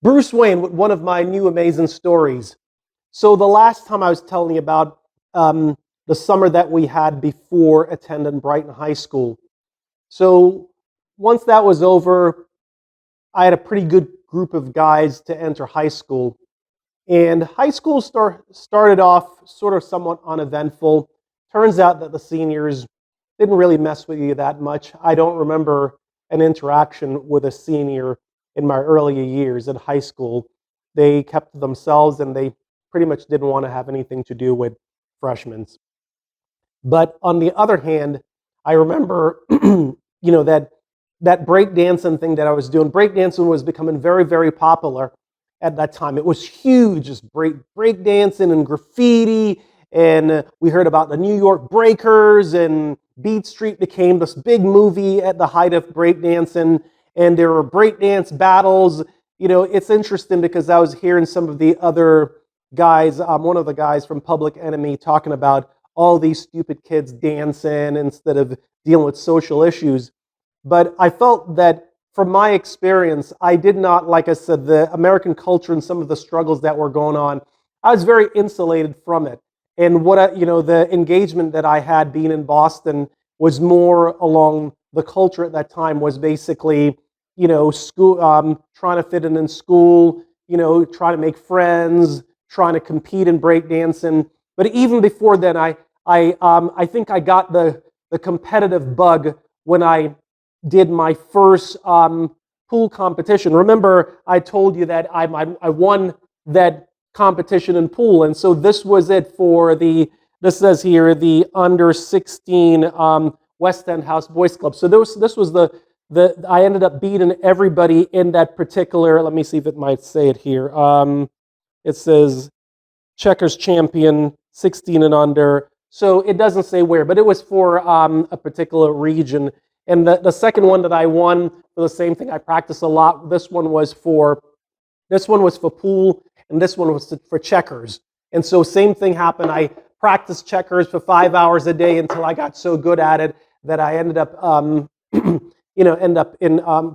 Bruce Wayne with one of my new amazing stories. So the last time I was telling you about the summer that we had before attending Brighton High School. So once that was over, I had a pretty good group of guys to enter high school. And high school started off sort of somewhat uneventful. Turns out that the seniors didn't really mess with you that much. I don't remember an interaction with a senior in my earlier years in high school. They kept to themselves and they pretty much didn't want to have anything to do with freshmen. But on the other hand, I remember, that breakdancing thing that I was doing. Breakdancing was becoming very, very popular at that time. It was huge, just breakdancing and graffiti. And we heard about the New York Breakers, and Beat Street became this big movie at the height of breakdancing. And there were breakdance battles. It's interesting because I was hearing some of the other guys, one of the guys from Public Enemy talking about all these stupid kids dancing instead of dealing with social issues. But I felt that from my experience, I did not, like I said, the American culture and some of the struggles that were going on, I was very insulated from it. And the engagement that I had being in Boston was more along the culture at that time was basically, school, trying to fit in school, trying to make friends, trying to compete in breakdancing. But even before then, I think I got the competitive bug when I did my first pool competition. Remember, I told you that I won that competition in pool, and so this was it for this says here, the under 16 West End House Boys Club. So this was the I ended up beating everybody in that particular, let me see if it might say it here. It says checkers champion 16 and under. So it doesn't say where, but it was for a particular region. And the second one that I won for the same thing, I practiced a lot. This one was for pool, and this one was for checkers. And so same thing happened. I practiced checkers for 5 hours a day until I got so good at it that I ended up,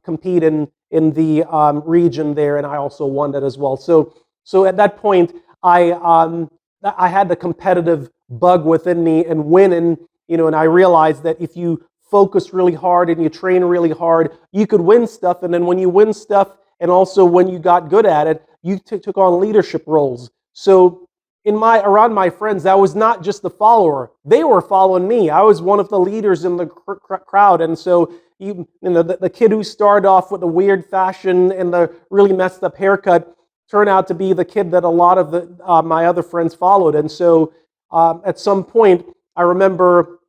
competing in the region there, and I also won that as well. So at that point, I had the competitive bug within me and winning, and I realized that if you focus really hard and you train really hard, you could win stuff. And then when you win stuff, and also when you got good at it, you took on leadership roles. So around my friends, I was not just the follower; they were following me. I was one of the leaders in the crowd, and so the kid who started off with the weird fashion and the really messed up haircut turned out to be the kid that a lot of my other friends followed. And so at some point, I remember,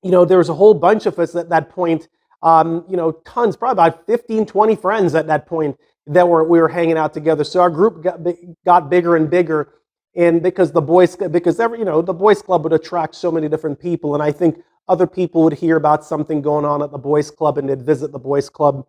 there was a whole bunch of us at that point, tons, probably about 15, 20 friends at that point that we were hanging out together. So our group got bigger and bigger. And because the boys club would attract so many different people. And I think other people would hear about something going on at the boys club and they'd visit the boys club.